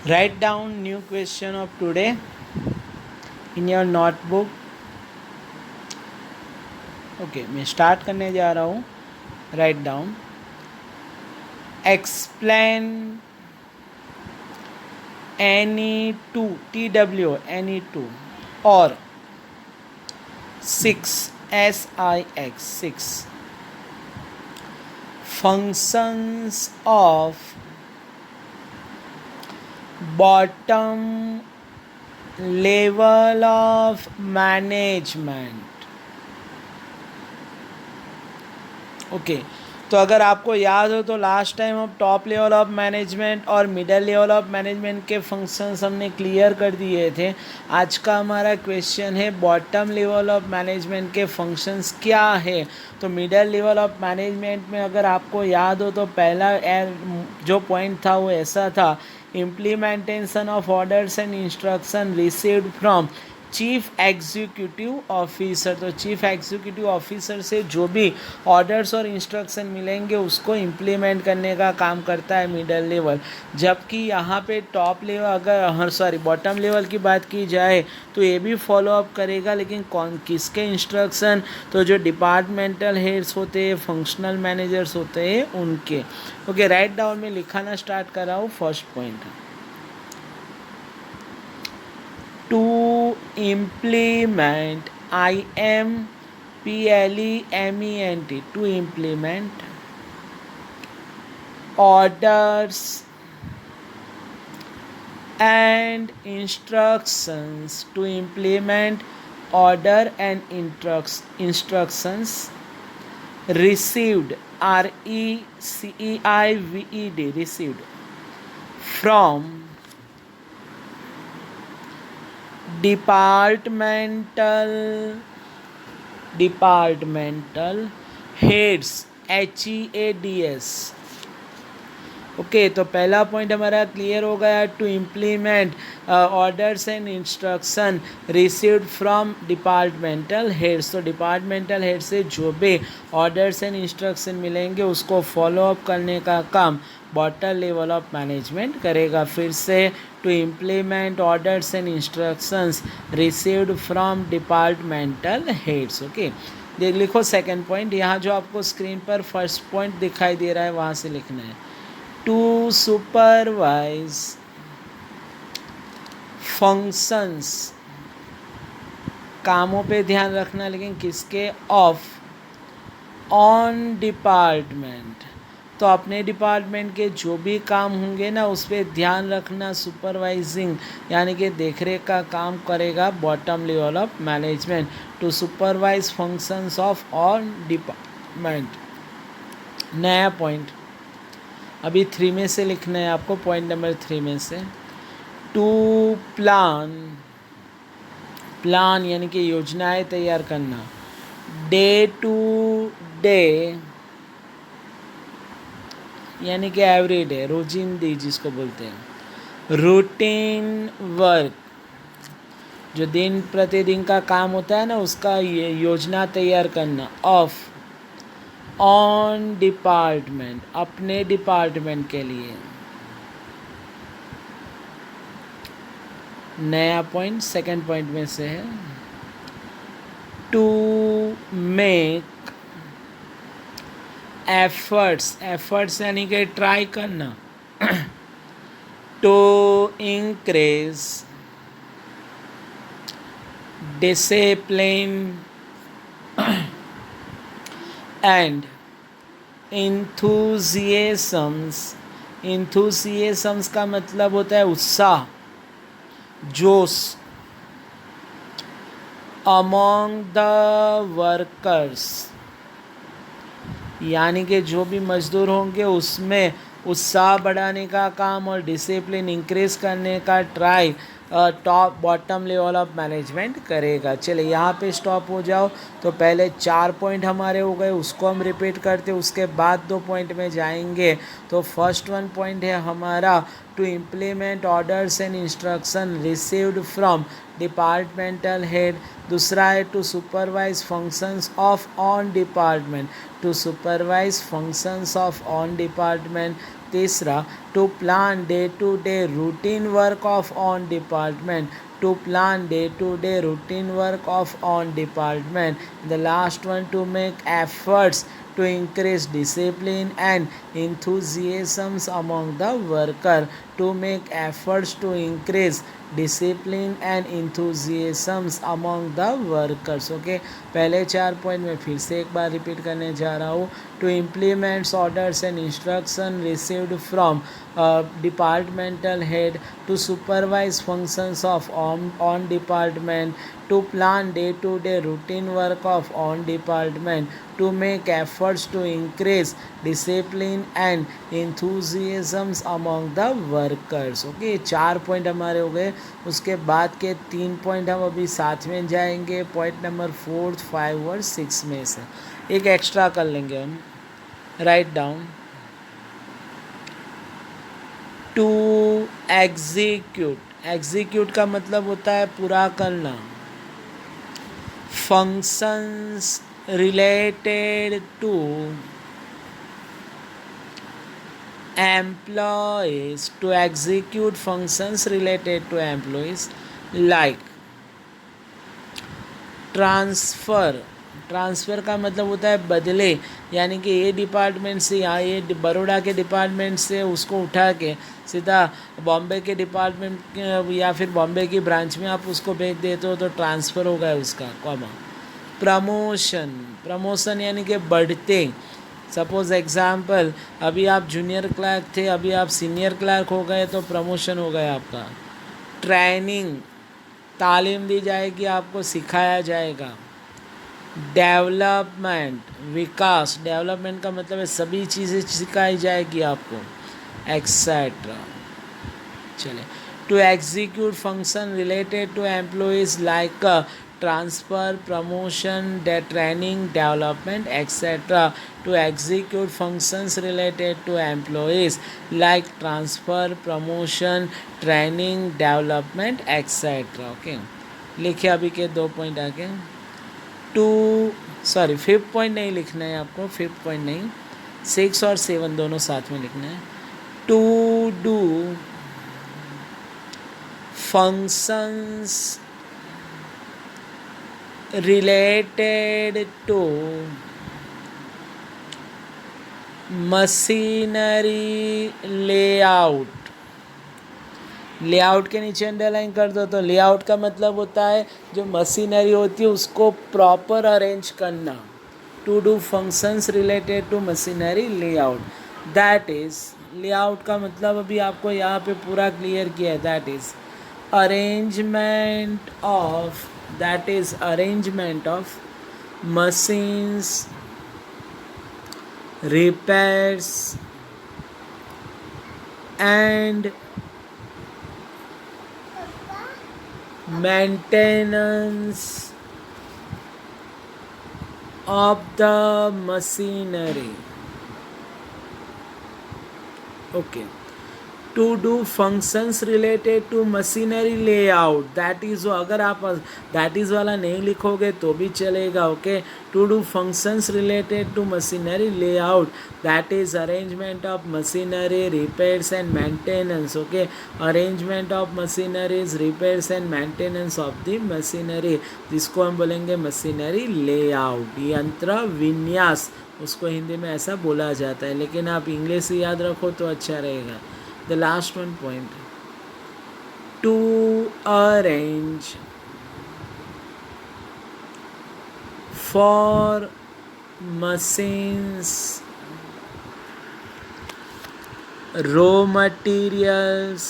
Write down new question of today in your notebook. Okay मैं start करने जा रहा हूँ. Write down. Explain any two TW any two or six six functions of bottom level of management. Okay तो अगर आपको याद हो तो लास्ट टाइम हम टॉप लेवल ऑफ मैनेजमेंट और मिडल लेवल ऑफ मैनेजमेंट के फंक्शंस हमने क्लियर कर दिए थे. आज का हमारा क्वेश्चन है बॉटम लेवल ऑफ मैनेजमेंट के फंक्शंस क्या है. तो मिडल लेवल ऑफ मैनेजमेंट में अगर आपको याद हो तो पहला जो पॉइंट था वो ऐसा था, implementation of orders and instruction received from chief executive officer. तो चीफ एग्जीक्यूटिव ऑफिसर से जो भी ऑर्डर्स और इंस्ट्रक्शन मिलेंगे उसको इम्प्लीमेंट करने का काम करता है मिडल लेवल. जबकि यहाँ पे टॉप लेवल अगर बॉटम लेवल की बात की जाए तो ये भी फॉलो अप करेगा, लेकिन किसके इंस्ट्रक्शन, तो जो डिपार्टमेंटल हेड्स होते हैं, फंक्शनल मैनेजर्स होते हैं उनके. ओके राइट डाउन में लिखाना स्टार्ट कर रहा हूँ. First point, to implement implement to implement orders and instructions, to implement order and instructions received received from departmental heads HEADS. Okay तो पहला पॉइंट हमारा क्लियर हो गया. To implement orders and instruction received from departmental heads. तो departmental head से जो भी orders and instruction मिलेंगे उसको फॉलो अप करने का काम बॉटम लेवल ऑफ मैनेजमेंट करेगा. फिर से, to implement orders and instructions received from departmental heads. Okay देख लिखो सेकेंड पॉइंट. यहाँ जो आपको स्क्रीन पर फर्स्ट पॉइंट दिखाई दे रहा है वहाँ से लिखना है. टू सुपरवाइज फंक्शंस, कामों पे ध्यान रखना, लेकिन किसके, ऑफ ऑन डिपार्टमेंट. तो अपने डिपार्टमेंट के जो भी काम होंगे ना उस पर ध्यान रखना. सुपरवाइजिंग यानी कि देखरेख का काम करेगा bottom level of management. To supervise functions of on department. नया पॉइंट अभी 3 में से लिखना है आपको. पॉइंट नंबर 3 में से, टू प्लान यानी कि योजनाएं तैयार करना. डे टू डे यानी कि एवरी डे, रोजिंदी जिसको बोलते हैं. रूटीन वर्क, जो दिन प्रतिदिन का काम होता है ना उसका योजना तैयार करना. ऑफ ऑन डिपार्टमेंट, अपने डिपार्टमेंट के लिए. नया पॉइंट सेकंड पॉइंट में से है. टू मेक एफर्ट्स यानी कि ट्राई करना. टू इंक्रीज डिसिप्लिन एंड इंथुजियाज्म्स का मतलब होता है उत्साह, जोश. अमॉन्ग द वर्कर्स यानी कि जो भी मजदूर होंगे उसमें उत्साह बढ़ाने का काम और डिसिप्लिन इंक्रीज करने का try top bottom level of management करेगा. चलिए यहाँ पे स्टॉप हो जाओ. तो पहले 4 पॉइंट हमारे हो गए, उसको हम रिपीट करते, उसके बाद 2 पॉइंट में जाएंगे. तो फर्स्ट 1 पॉइंट है हमारा, to implement orders and instruction received from departmental head. दूसरा है to supervise functions of on department, to supervise functions of on department. तीसरा, to plan day to day routine work of on department, to plan day-to-day routine work of on department. The last one, to make efforts to increase discipline and enthusiasm among the worker. To make efforts to increase discipline and enthusiasm among the workers. Okay, पहले 4 point में फिर से एक बार repeat करने जा रहा हूँ. To implement orders and instruction received from departmental head, to supervise functions of on department, to plan day-to-day routine work of on department, to make efforts to increase discipline and enthusiasm among the workers. Okay, 4 point हमारे हो गए. उसके बाद के 3 point हम अभी साथ में जाएंगे, पॉइंट नंबर 4, 5 और 6 में से एक एक्स्ट्रा कर लेंगे हम. Write down. To execute, execute का मतलब होता है पूरा करना. Functions related to employees, to execute functions related to employees like transfer. Transfer का मतलब होता है बदले, यानी कि ये डिपार्टमेंट से यहाँ, ये बड़ौदा के डिपार्टमेंट से उसको उठा के सीधा बॉम्बे के डिपार्टमेंट या फिर बॉम्बे की ब्रांच में आप उसको भेज देते हो तो ट्रांसफ़र हो गया उसका. कॉमा. प्रमोशन, प्रमोशन यानी कि बढ़ते. सपोज एग्जाम्पल, अभी आप जूनियर क्लर्क थे, अभी आप सीनियर क्लर्क हो गए तो प्रमोशन हो गया आपका. ट्रेनिंग, तालीम दी जाएगी, आपको सिखाया जाएगा. डेवलपमेंट, विकास. डेवलपमेंट का मतलब है सभी चीज़ें सिखाई जाएगी आपको, एक्सेट्रा. चले. To execute function related to employees like transfer, promotion, training, development, etcetera. To execute functions related to employees like transfer, promotion, training, development, etcetera. Okay, लिखे अभी के 2 पॉइंट आगे. 5th पॉइंट नहीं लिखना है आपको, 5th पॉइंट नहीं, 6 और 7 दोनों साथ में लिखना है. To do functions related to machinery layout. Layout के नीचे अंडरलाइन कर दो. तो लेआउट का मतलब होता है जो मशीनरी होती है उसको प्रॉपर अरेंज करना. To do functions related to machinery layout. That is, layout का मतलब अभी आपको यहाँ पे पूरा क्लियर किया है. That is arrangement of, that is arrangement of machines, repairs and maintenance of the machinery. Okay. To do functions related to machinery layout. That is, अगर आप दैट इज़ वाला नहीं लिखोगे तो भी चलेगा. Okay. To do functions related to machinery layout, that is arrangement of machinery, repairs and maintenance. Okay, arrangement of machineries, repairs and maintenance of the machinery, जिसको हम बोलेंगे मशीनरी लेआउट. यंत्र विन्यास, उसको हिंदी में ऐसा बोला जाता है, लेकिन आप इंग्लिश याद रखो तो अच्छा रहेगा. The last one point, to arrange for machines, raw materials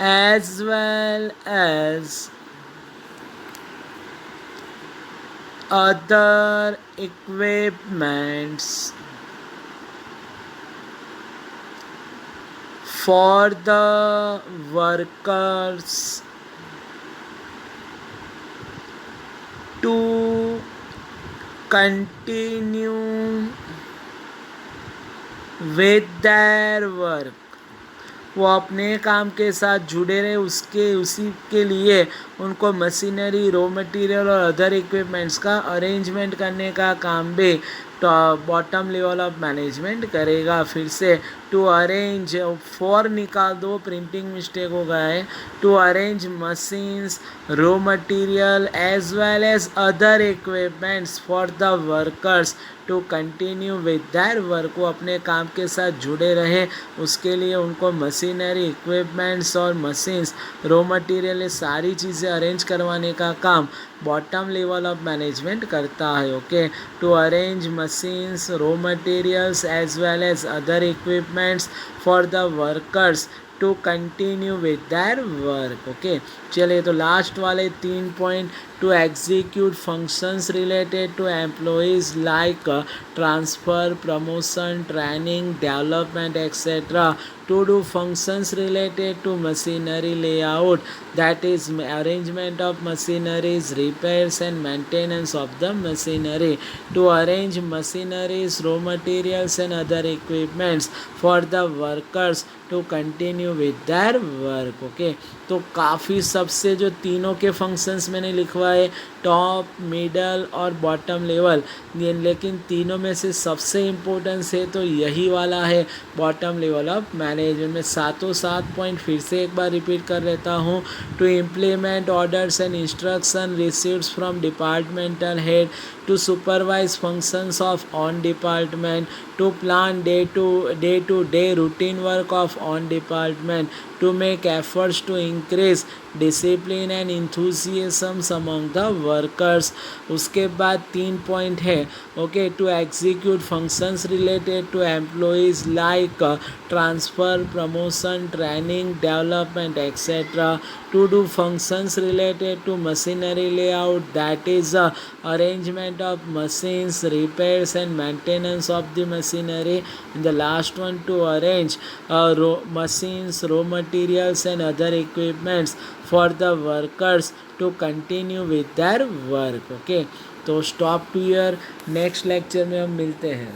as well as other equipments for the workers to continue with their work. वो अपने काम के साथ जुड़े रहे, उसी के लिए उनको मशीनरी, रॉ मटेरियल और अदर इक्विपमेंट्स का अरेंजमेंट करने का काम भी बॉटम लेवल ऑफ मैनेजमेंट करेगा। फिर से टू अरेंज, फॉर निकाल दो, प्रिंटिंग मिस्टेक हो गया है। To arrange machines, raw material as well as other equipments for the workers to continue with their work, वो अपने काम के साथ जुड़े रहे उसके लिए उनको मशीनरी, इक्विपमेंट्स और मशीन्स, रॉ मटेरियल, ये सारी चीज़ें अरेंज करवाने का काम बॉटम लेवल ऑफ मैनेजमेंट करता है। Okay, to arrange machines, raw materials as well as other equipments for the workers to continue with their work. Okay, चलिए तो लास्ट वाले 3 point, to execute functions related to employees like transfer, promotion, training, development etcetera, to do functions related to machinery layout, that is arrangement of machineries, repairs and maintenance of the machinery, to arrange machineries, raw materials and other equipments for the workers to continue with their work। Okay, तो काफ़ी सबसे जो तीनों के functions मैंने लिखवाए, top, middle और bottom level, लेकिन तीनों में से सबसे इम्पोर्टेंस है तो यही वाला है, बॉटम लेवल ऑफ मैनेजमेंट में। 7 पॉइंट फिर से एक बार रिपीट कर लेता हूँ। To implement orders and instruction received from departmental head, to supervise functions of on department, to plan day-to-day routine work of on department, to make efforts to increase discipline and enthusiasm among the workers. उसके बाद 3 point है। Okay, to execute functions related to employees like transfer, promotion, training, development etcetera, to do functions related to machinery layout, that is arrangement of machines, repairs and maintenance of the machinery, and the last one to arrange machines, raw materials and other equipments for the workers to continue with their work। Okay, तो stop to year, next lecture में हम मिलते हैं।